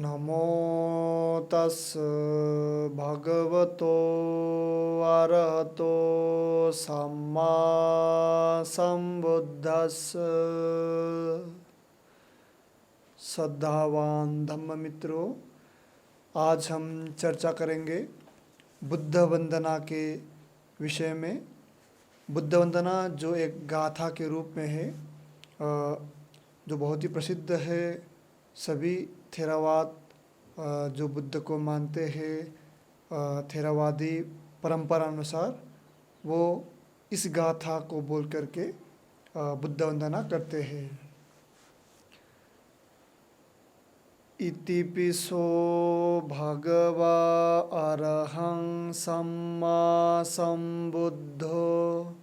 नमो तस् भगवतो अरहतो सम्मा संबुद्धस्स। श्रद्धावान धम्म मित्रों, आज हम चर्चा करेंगे बुद्ध वंदना के विषय में। बुद्ध वंदना जो एक गाथा के रूप में है, जो बहुत ही प्रसिद्ध है। सभी थेरावाद जो बुद्ध को मानते हैं, थेरावादी परंपरा अनुसार वो इस गाथा को बोल करके बुद्ध वंदना करते हैं। इतिपिसो भगवा अरहं सम्मा संबुद्धो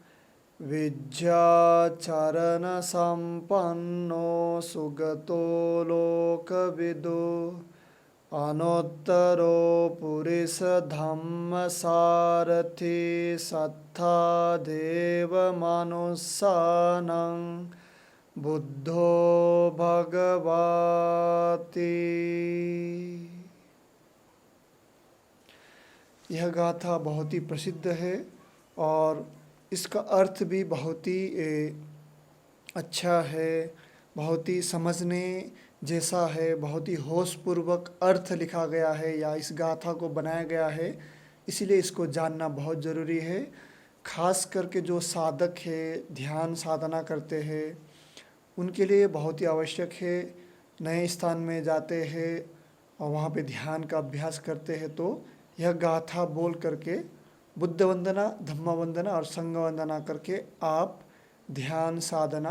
विद्याचरण संपन्नो सुगतो लोकविदो अनोत्तरो पुरुष धम्म सारथि सत्था देव मनुष्यानं बुद्धो भगवाति। यह गाथा बहुत ही प्रसिद्ध है और इसका अर्थ भी बहुत ही अच्छा है, बहुत ही समझने जैसा है। बहुत ही होशपूर्वक अर्थ लिखा गया है या इस गाथा को बनाया गया है, इसीलिए इसको जानना बहुत ज़रूरी है। खास करके जो साधक है, ध्यान साधना करते हैं, उनके लिए बहुत ही आवश्यक है। नए स्थान में जाते हैं और वहाँ पे ध्यान का अभ्यास करते हैं तो यह गाथा बोल करके बुद्ध वंदना, धम्म वंदना और संघ वंदना करके आप ध्यान साधना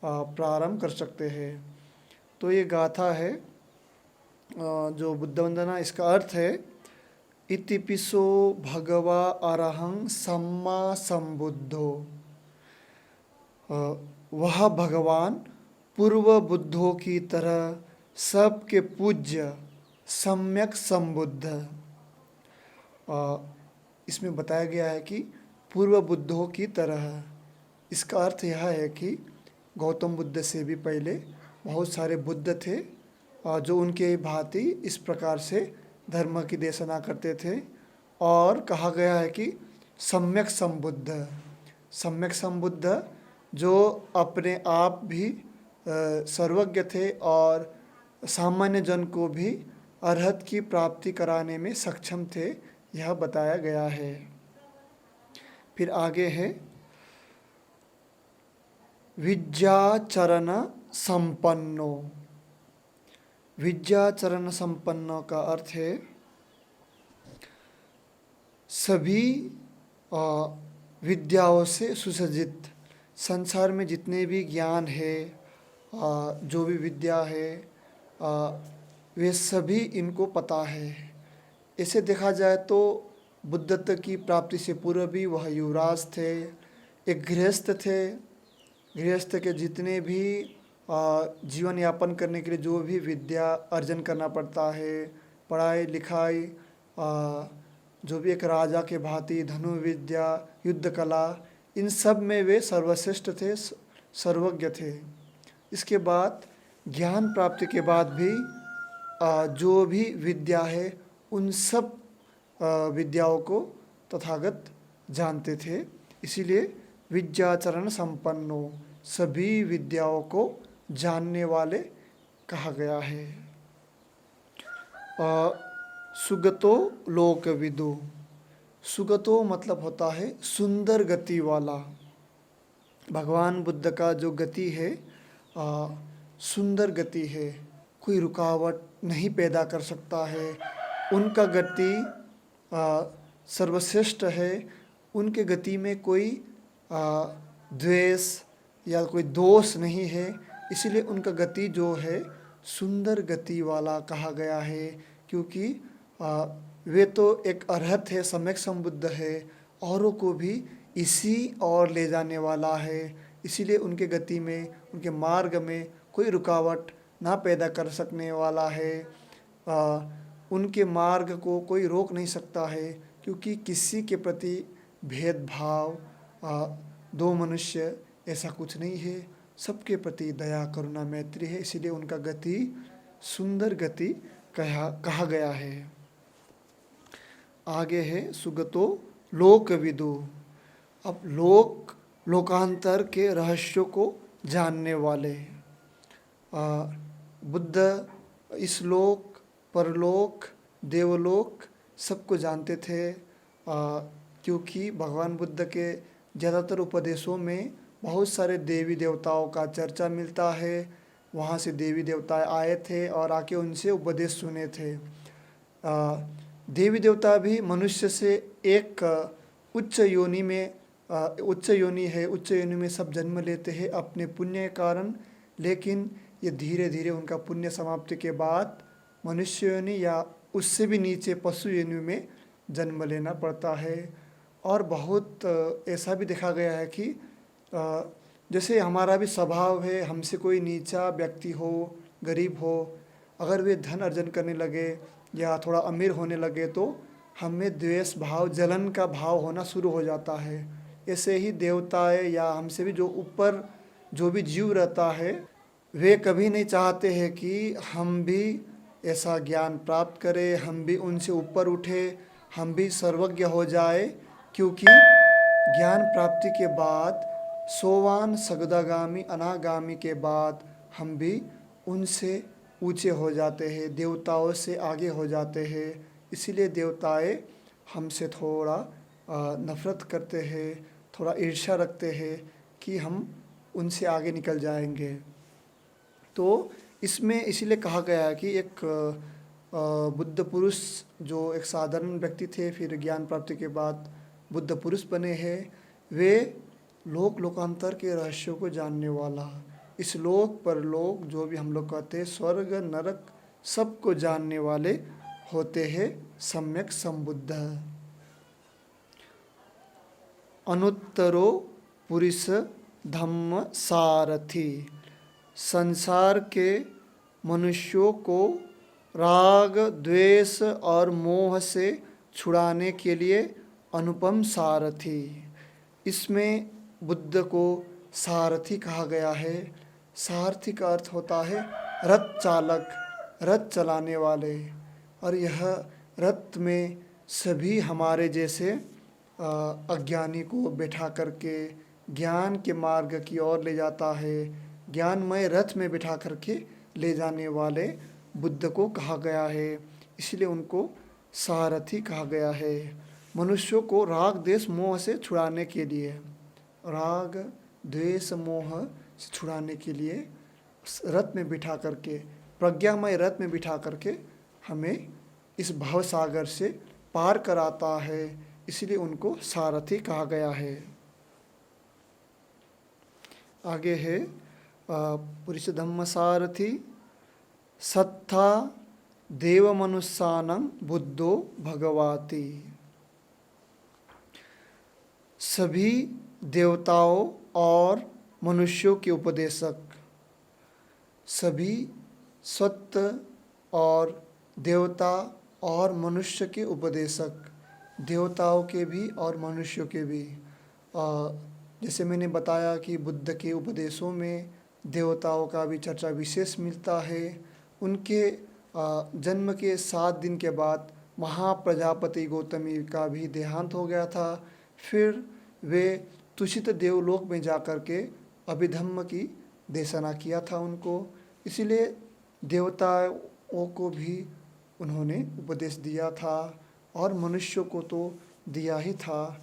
प्रारंभ कर सकते हैं। तो ये गाथा है जो बुद्ध वंदना, इसका अर्थ है इतिपिसो भगवा अरहं सम्मा संबुद्धो। वह भगवान पूर्व बुद्धों की तरह सबके पूज्य सम्यक संबुद्ध। इसमें बताया गया है कि पूर्व बुद्धों की तरह। इसका अर्थ यह है कि गौतम बुद्ध से भी पहले बहुत सारे बुद्ध थे जो उनके भांति इस प्रकार से धर्म की देशना करते थे। और कहा गया है कि सम्यक संबुद्ध, सम्यक संबुद्ध जो अपने आप भी सर्वज्ञ थे और सामान्य जन को भी अरहत की प्राप्ति कराने में सक्षम थे, यह बताया गया है। फिर आगे है विद्याचरण संपन्नो। विद्याचरण संपन्नो का अर्थ है सभी विद्याओं से सुसज्जित। संसार में जितने भी ज्ञान है, जो भी विद्या है, वे सभी इनको पता है। ऐसे देखा जाए तो बुद्धत्व की प्राप्ति से पूर्व भी वह युवराज थे, एक गृहस्थ थे। गृहस्थ के जितने भी जीवन यापन करने के लिए जो भी विद्या अर्जन करना पड़ता है, पढ़ाई लिखाई, जो भी एक राजा के भांति धनुर्विद्या, युद्ध कला, इन सब में वे सर्वश्रेष्ठ थे, सर्वज्ञ थे। इसके बाद ज्ञान प्राप्ति के बाद भी जो भी विद्या है उन सब विद्याओं को तथागत जानते थे। इसीलिए विद्याचरण संपन्नो, सभी विद्याओं को जानने वाले कहा गया है। सुगतो लोकविदो। सुगतो मतलब होता है सुंदर गति वाला। भगवान बुद्ध का जो गति है सुंदर गति है, कोई रुकावट नहीं पैदा कर सकता है। उनका गति सर्वश्रेष्ठ है। उनके गति में कोई द्वेष या कोई दोष नहीं है, इसलिए उनका गति जो है सुंदर गति वाला कहा गया है। क्योंकि वे तो एक अरहत है, सम्यक संबुद्ध है, औरों को भी इसी ओर ले जाने वाला है। इसीलिए उनके गति में, उनके मार्ग में कोई रुकावट ना पैदा कर सकने वाला है। उनके मार्ग को कोई रोक नहीं सकता है, क्योंकि किसी के प्रति भेदभाव, दो मनुष्य ऐसा कुछ नहीं है। सबके प्रति दया करुणा मैत्री है, इसीलिए उनका गति सुंदर गति कहा गया है। आगे है सुगतो लोकविदु। अब लोकांतर के रहस्यों को जानने वाले। बुद्ध इस लोक, परलोक, देवलोक सबको जानते थे, क्योंकि भगवान बुद्ध के ज़्यादातर उपदेशों में बहुत सारे देवी देवताओं का चर्चा मिलता है। वहाँ से देवी देवता आए थे और आके उनसे उपदेश सुने थे। देवी देवता भी मनुष्य से एक उच्च योनि में सब जन्म लेते हैं अपने पुण्य के कारण, लेकिन ये धीरे धीरे उनका पुण्य समाप्ति के बाद मनुष्य योनि या उससे भी नीचे पशु योनि में जन्म लेना पड़ता है। और बहुत ऐसा भी देखा गया है कि जैसे हमारा भी स्वभाव है, हमसे कोई नीचा व्यक्ति हो, गरीब हो, अगर वे धन अर्जन करने लगे या थोड़ा अमीर होने लगे तो हमें द्वेष भाव, जलन का भाव होना शुरू हो जाता है। ऐसे ही देवताएं या हमसे भी जो ऊपर जो भी जीव रहता है, वे कभी नहीं चाहते हैं कि हम भी ऐसा ज्ञान प्राप्त करें, हम भी उनसे ऊपर उठे, हम भी सर्वज्ञ हो जाए, क्योंकि ज्ञान प्राप्ति के बाद सोवान, सगदागामी, अनागामी के बाद हम भी उनसे ऊंचे हो जाते हैं, देवताओं से आगे हो जाते हैं। इसीलिए देवताएं हमसे थोड़ा नफ़रत करते हैं, थोड़ा ईर्ष्या रखते हैं कि हम उनसे आगे निकल जाएंगे। तो इसमें इसीलिए कहा गया है कि एक बुद्ध पुरुष जो एक साधारण व्यक्ति थे, फिर ज्ञान प्राप्ति के बाद बुद्ध पुरुष बने हैं, वे लोकांतर के रहस्यों को जानने वाला, इस लोक परलोक जो भी हम लोग कहते हैं, स्वर्ग नरक सबको जानने वाले होते हैं सम्यक संबुद्ध। अनुत्तरो पुरुष धम्म सारथी। संसार के मनुष्यों को राग, द्वेष और मोह से छुड़ाने के लिए अनुपम सारथी। इसमें बुद्ध को सारथी कहा गया है। सारथी का अर्थ होता है रथ चालक, रथ चलाने वाले। और यह रथ में सभी हमारे जैसे अज्ञानी को बैठा करके ज्ञान के मार्ग की ओर ले जाता है। ज्ञानमय रथ में बैठा करके ले जाने वाले बुद्ध को कहा गया है, इसलिए उनको सारथी कहा गया है। मनुष्यों को राग द्वेष मोह से छुड़ाने के लिए, राग द्वेष मोह से छुड़ाने के लिए रथ में बिठा करके, प्रज्ञामय रथ में बिठा करके हमें इस भव सागर से पार कराता है, इसलिए उनको सारथी कहा गया है। आगे है पुरुष धम्म सारथी। सत्था देव मनुष्यानं बुद्धो भगवाति। सभी देवताओं और मनुष्यों के उपदेशक, सभी सत्य और देवता और मनुष्य के उपदेशक, देवताओं के भी और मनुष्यों के भी। जैसे मैंने बताया कि बुद्ध के उपदेशों में देवताओं का भी चर्चा विशेष मिलता है। उनके जन्म के 7 दिन के बाद महाप्रजापति गौतमी का भी देहांत हो गया था। फिर वे तुषित देवलोक में जाकर के अभिधम्म की देशना किया था उनको, इसीलिए देवताओं को भी उन्होंने उपदेश दिया था और मनुष्यों को तो दिया ही था।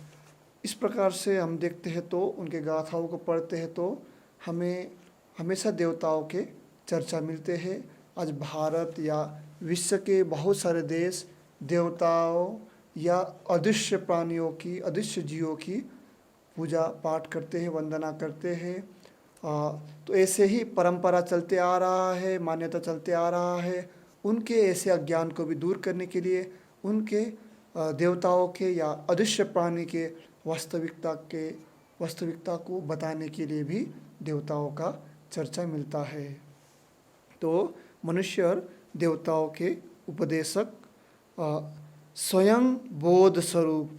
इस प्रकार से हम देखते हैं तो उनके गाथाओं को पढ़ते हैं तो हमें हमेशा देवताओं के चर्चा मिलते हैं। आज भारत या विश्व के बहुत सारे देश देवताओं या अदृश्य प्राणियों की, अदृश्य जीवों की पूजा पाठ करते हैं, वंदना करते हैं। तो ऐसे ही परंपरा चलते आ रहा है, मान्यता चलते आ रहा है। उनके ऐसे अज्ञान को भी दूर करने के लिए, उनके देवताओं के या अदृश्य प्राणी के वास्तविकता को बताने के लिए भी देवताओं का चर्चा मिलता है। तो मनुष्य और देवताओं के उपदेशक स्वयं बोध स्वरूप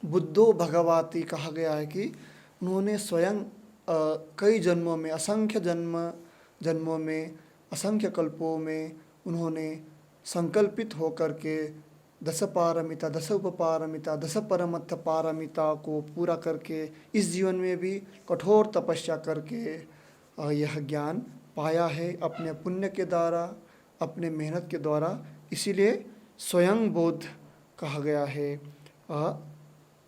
बुद्धो भगवाती कहा गया है कि उन्होंने स्वयं कई जन्मों में, असंख्य जन्मों में, असंख्य कल्पों में उन्होंने संकल्पित होकर के दस पारमिता, दस उपपारमिता, दस परमत्थ पारमिता को पूरा करके इस जीवन में भी कठोर तपस्या करके यह ज्ञान पाया है अपने पुण्य के द्वारा, अपने मेहनत के द्वारा। इसीलिए स्वयं बोध कहा गया है।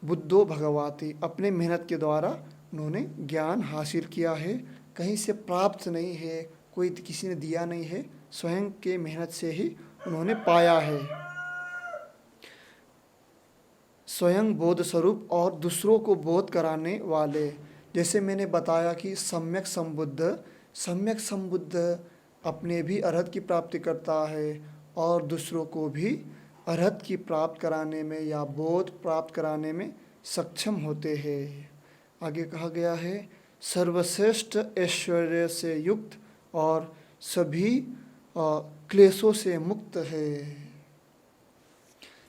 बुद्धो भगवाति, अपने मेहनत के द्वारा उन्होंने ज्ञान हासिल किया है, कहीं से प्राप्त नहीं है, कोई किसी ने दिया नहीं है, स्वयं के मेहनत से ही उन्होंने पाया है। स्वयं बोध स्वरूप और दूसरों को बोध कराने वाले। जैसे मैंने बताया कि सम्यक संबुद्ध अपने भी अरहत की प्राप्ति करता है और दूसरों को भी अरहत की प्राप्त कराने में या बोध प्राप्त कराने में सक्षम होते हैं। आगे कहा गया है सर्वश्रेष्ठ ऐश्वर्य से युक्त और सभी क्लेशों से मुक्त है।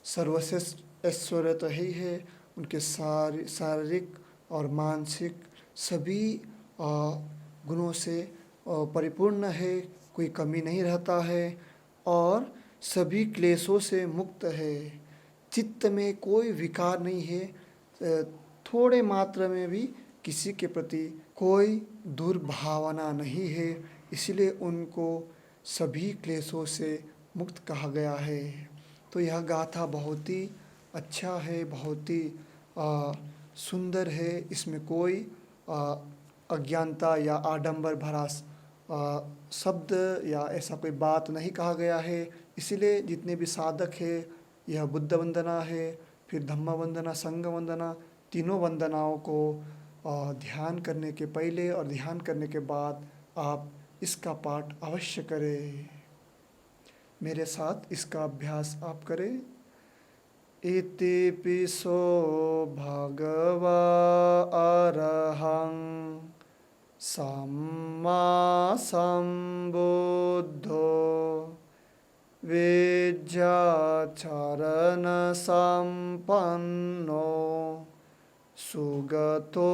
सर्वश्रेष्ठ ऐश्वर्य तो ही है, उनके शारीरिक और मानसिक सभी गुणों से परिपूर्ण है, कोई कमी नहीं रहता है और सभी क्लेशों से मुक्त है। चित्त में कोई विकार नहीं है, थोड़े मात्रा में भी किसी के प्रति कोई दुर्भावना नहीं है, इसलिए उनको सभी क्लेशों से मुक्त कहा गया है। तो यह गाथा बहुत ही अच्छा है, बहुत ही सुंदर है। इसमें कोई अज्ञानता या आडंबर भरा शब्द या ऐसा कोई बात नहीं कहा गया है। इसीलिए जितने भी साधक है, यह बुद्ध वंदना है, फिर धम्म वंदना, संघ वंदना, तीनों वंदनाओं को ध्यान करने के पहले और ध्यान करने के बाद आप इसका पाठ अवश्य करें। मेरे साथ इसका अभ्यास आप करें। इतिपिसो भगवा अरहं सम्मा सम्बुद्धो विद्याचरण संपन्नो सुगतो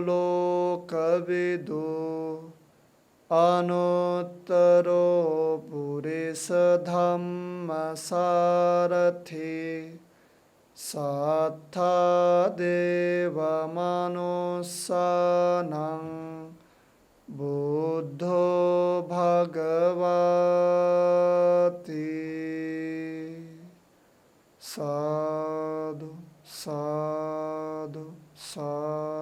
लोकविदु अनुत्तरो पुरुष धम्म सारथि सात्था देव मनुष्यानां बुद्धो भगवति। साधु साधु साधु।